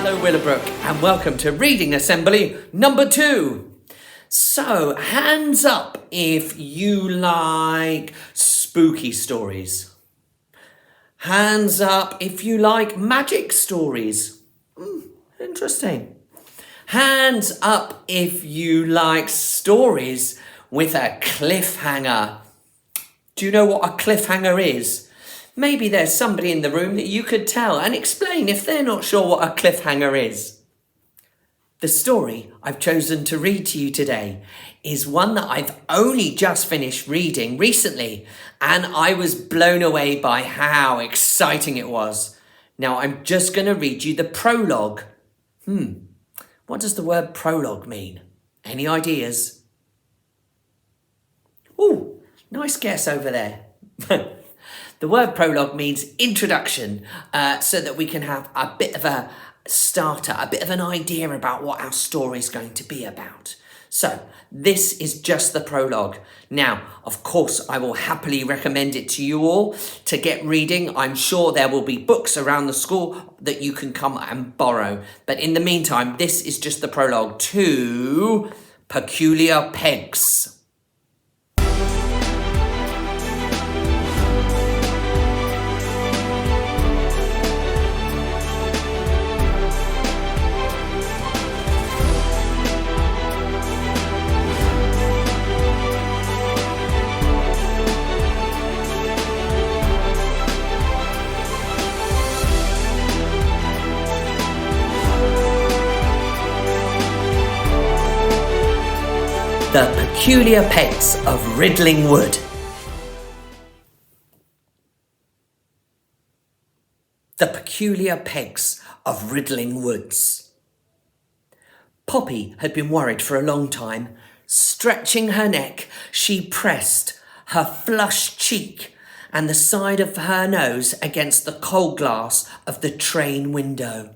Hello Willowbrook and welcome to Reading Assembly number 2. So, hands up if you like spooky stories. Hands up if you like magic stories. Interesting. Hands up if you like stories with a cliffhanger. Do you know what a cliffhanger is? Maybe there's somebody in the room that you could tell and explain if they're not sure what a cliffhanger is. The story I've chosen to read to you today is one that I've only just finished reading recently, and I was blown away by how exciting it was. Now I'm just going to read you the prologue. What does the word prologue mean? Any ideas? Ooh, nice guess over there. The word prologue means introduction, so that we can have a bit of a starter, a bit of an idea about what our story is going to be about. So this is just the prologue. Now, of course, I will happily recommend it to you all to get reading. I'm sure there will be books around the school that you can come and borrow. But in the meantime, this is just the prologue to Peculiar Pegs. The Peculiar Pegs of Riddling Wood. The Peculiar Pegs of Riddling Woods. Poppy had been worried for a long time. Stretching her neck, she pressed her flushed cheek and the side of her nose against the cold glass of the train window.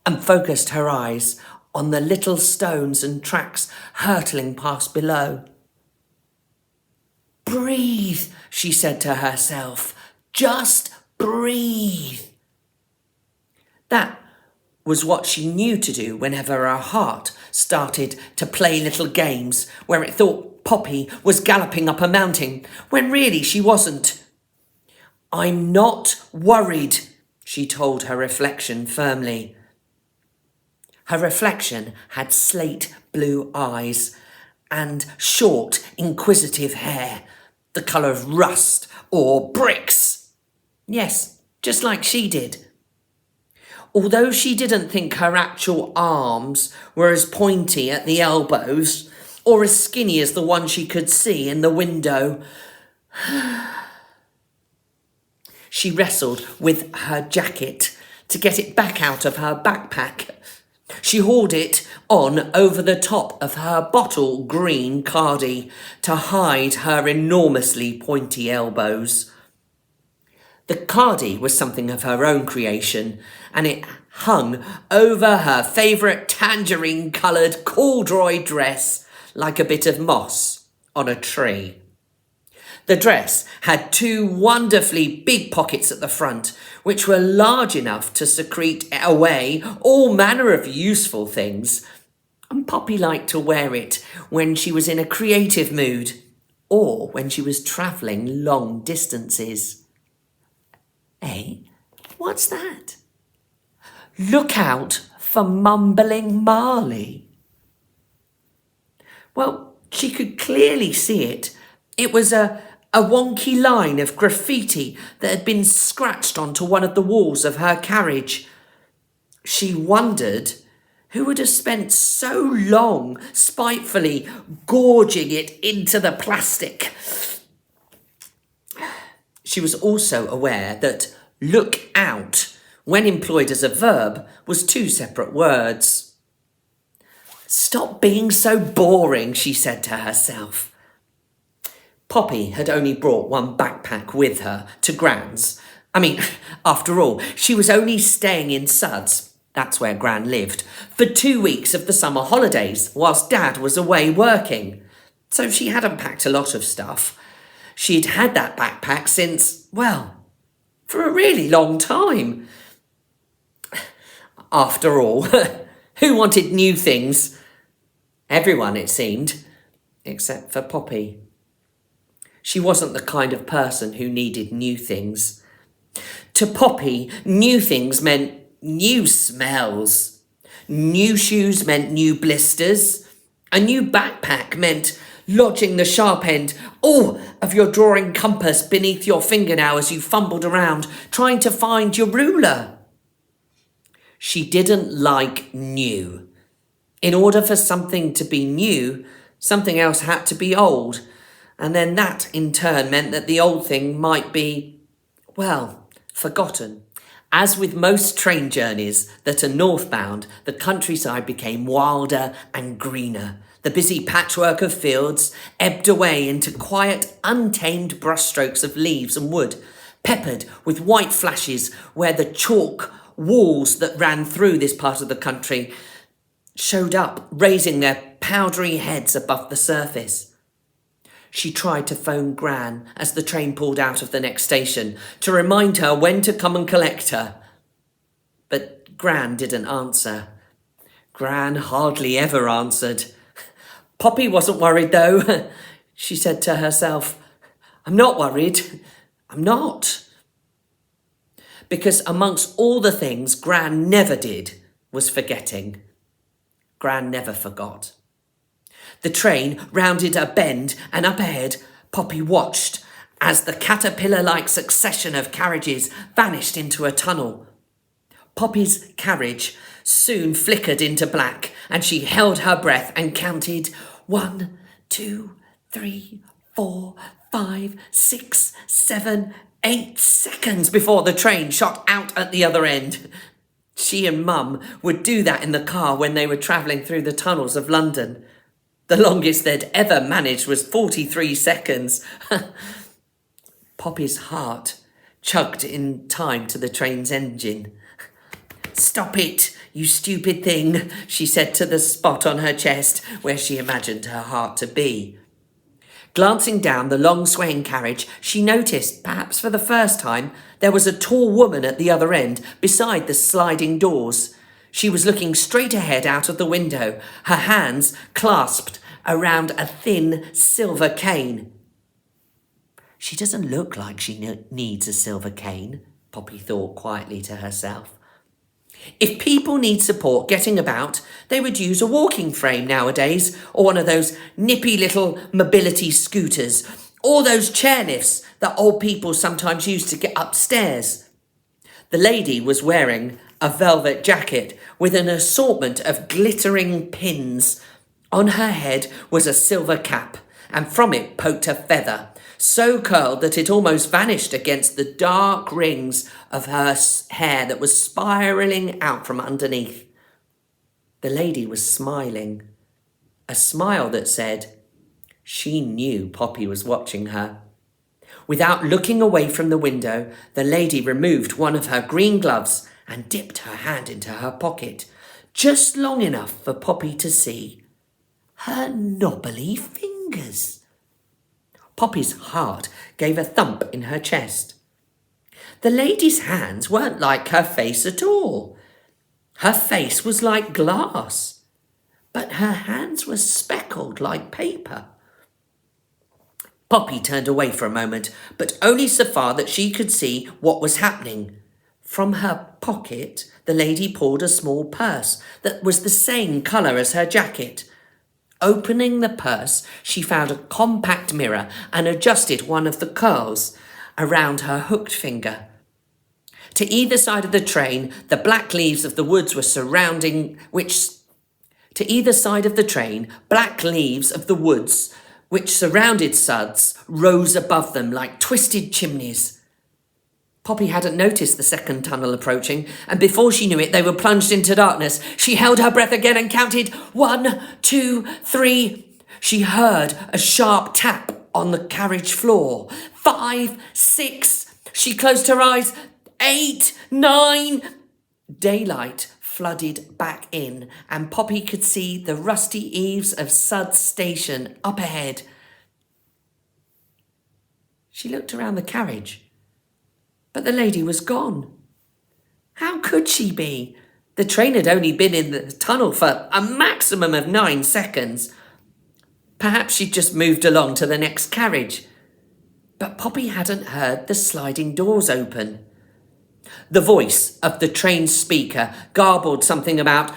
And focused her eyes on the little stones and tracks hurtling past below. Breathe, she said to herself. Just breathe. That was what she knew to do whenever her heart started to play little games where it thought Poppy was galloping up a mountain when really she wasn't. I'm not worried, she told her reflection firmly. Her reflection had slate blue eyes and short, inquisitive hair, the colour of rust or bricks. Yes, just like she did. Although she didn't think her actual arms were as pointy at the elbows or as skinny as the one she could see in the window, she wrestled with her jacket to get it back out of her backpack. She hauled it on over the top of her bottle green cardie to hide her enormously pointy elbows. The cardie was something of her own creation, and it hung over her favourite tangerine-coloured corduroy dress like a bit of moss on a tree. The dress had 2 wonderfully big pockets at the front, which were large enough to secrete away all manner of useful things. And Poppy liked to wear it when she was in a creative mood or when she was travelling long distances. Eh? What's that? Look out for mumbling Marley. Well, she could clearly see it. It was a wonky line of graffiti that had been scratched onto one of the walls of her carriage. She wondered who would have spent so long spitefully gorging it into the plastic. She was also aware that look out, when employed as a verb, was 2 separate words. Stop being so boring, she said to herself. Poppy had only brought one backpack with her to Gran's. After all, she was only staying in Suds, that's where Gran lived, for 2 weeks of the summer holidays whilst Dad was away working. So she hadn't packed a lot of stuff. She'd had that backpack since, well, for a really long time. After all, who wanted new things? Everyone, it seemed, except for Poppy. She wasn't the kind of person who needed new things. To Poppy, new things meant new smells. New shoes meant new blisters. A new backpack meant lodging the sharp end of your drawing compass beneath your fingernail as you fumbled around, trying to find your ruler. She didn't like new. In order for something to be new, something else had to be old. And then that, in turn, meant that the old thing might be, well, forgotten. As with most train journeys that are northbound, the countryside became wilder and greener. The busy patchwork of fields ebbed away into quiet, untamed brushstrokes of leaves and wood, peppered with white flashes where the chalk walls that ran through this part of the country showed up, raising their powdery heads above the surface. She tried to phone Gran as the train pulled out of the next station to remind her when to come and collect her. But Gran didn't answer. Gran hardly ever answered. Poppy wasn't worried though. She said to herself, I'm not worried. I'm not. Because amongst all the things Gran never did was forgetting. Gran never forgot. The train rounded a bend and up ahead, Poppy watched as the caterpillar-like succession of carriages vanished into a tunnel. Poppy's carriage soon flickered into black and she held her breath and counted 1, 2, 3, 4, 5, 6, 7, 8 seconds before the train shot out at the other end. She and Mum would do that in the car when they were travelling through the tunnels of London. The longest they'd ever managed was 43 seconds. Poppy's heart chugged in time to the train's engine. Stop it, you stupid thing, she said to the spot on her chest where she imagined her heart to be. Glancing down the long swaying carriage, she noticed, perhaps for the first time, there was a tall woman at the other end, beside the sliding doors. She was looking straight ahead out of the window, her hands clasped around a thin silver cane. She doesn't look like she needs a silver cane, Poppy thought quietly to herself. If people need support getting about, they would use a walking frame nowadays, or one of those nippy little mobility scooters, or those chairlifts that old people sometimes use to get upstairs. The lady was wearing a velvet jacket with an assortment of glittering pins. On her head was a silver cap, and from it poked a feather, so curled that it almost vanished against the dark rings of her hair that was spiralling out from underneath. The lady was smiling, a smile that said she knew Poppy was watching her. Without looking away from the window, the lady removed one of her green gloves and dipped her hand into her pocket, just long enough for Poppy to see her knobbly fingers. Poppy's heart gave a thump in her chest. The lady's hands weren't like her face at all. Her face was like glass, but her hands were speckled like paper. Poppy turned away for a moment, but only so far that she could see what was happening. From her pocket, the lady pulled a small purse that was the same colour as her jacket. Opening the purse, she found a compact mirror and adjusted one of the curls around her hooked finger. To either side of the train, the black leaves of the woods were surrounding which surrounded Suds rose above them like twisted chimneys. Poppy hadn't noticed the second tunnel approaching, and before she knew it, they were plunged into darkness. She held her breath again and counted 1, 2, 3. She heard a sharp tap on the carriage floor. 5, 6. She closed her eyes. 8, 9. Daylight flooded back in, and Poppy could see the rusty eaves of Suds Station up ahead. She looked around the carriage. But the lady was gone. How could she be? The train had only been in the tunnel for a maximum of 9 seconds. Perhaps she'd just moved along to the next carriage. But Poppy hadn't heard the sliding doors open. The voice of the train speaker garbled something about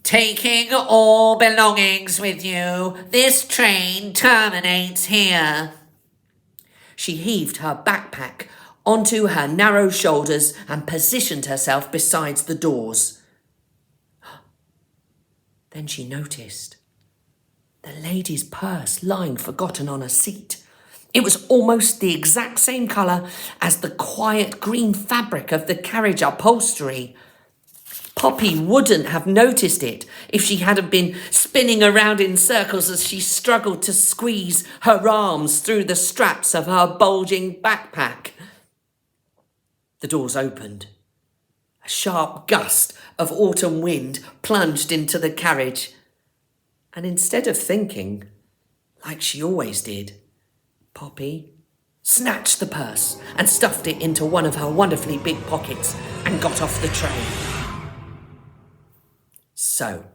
taking all belongings with you. This train terminates here. She heaved her backpack onto her narrow shoulders and positioned herself beside the doors. Then she noticed the lady's purse lying forgotten on a seat. It was almost the exact same colour as the quiet green fabric of the carriage upholstery. Poppy wouldn't have noticed it if she hadn't been spinning around in circles as she struggled to squeeze her arms through the straps of her bulging backpack. The doors opened. A sharp gust of autumn wind plunged into the carriage. And instead of thinking, like she always did, Poppy snatched the purse and stuffed it into one of her wonderfully big pockets and got off the train. So,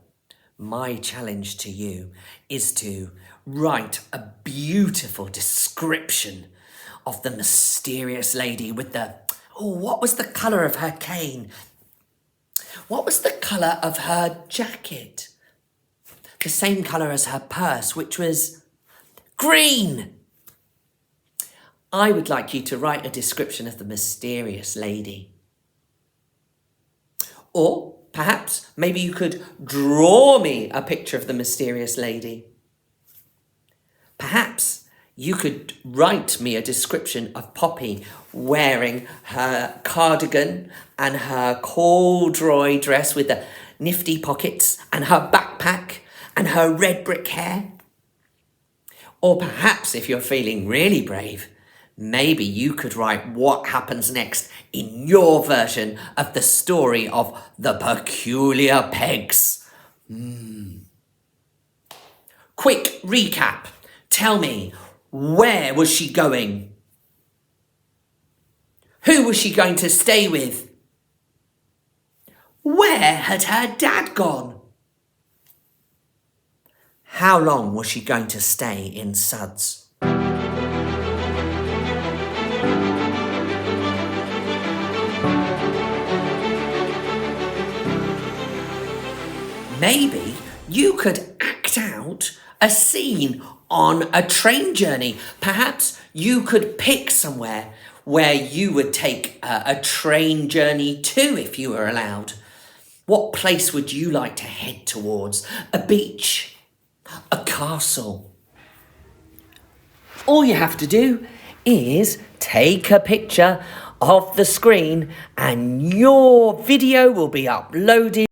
my challenge to you is to write a beautiful description of the mysterious lady with what was the colour of her cane? What was the colour of her jacket? The same colour as her purse, which was green. I would like you to write a description of the mysterious lady. Or perhaps maybe you could draw me a picture of the mysterious lady. Perhaps you could write me a description of Poppy wearing her cardigan and her corduroy dress with the nifty pockets and her backpack and her red brick hair. Or perhaps if you're feeling really brave, maybe you could write what happens next in your version of the story of the Peculiar Pegs. Quick recap. Tell me, where was she going? Who was she going to stay with? Where had her dad gone? How long was she going to stay in Suds? Maybe you could act out a scene on a train journey. Perhaps you could pick somewhere where you would take a train journey to if you were allowed. What place would you like to head towards? A beach? A castle? All you have to do is take a picture of the screen and your video will be uploaded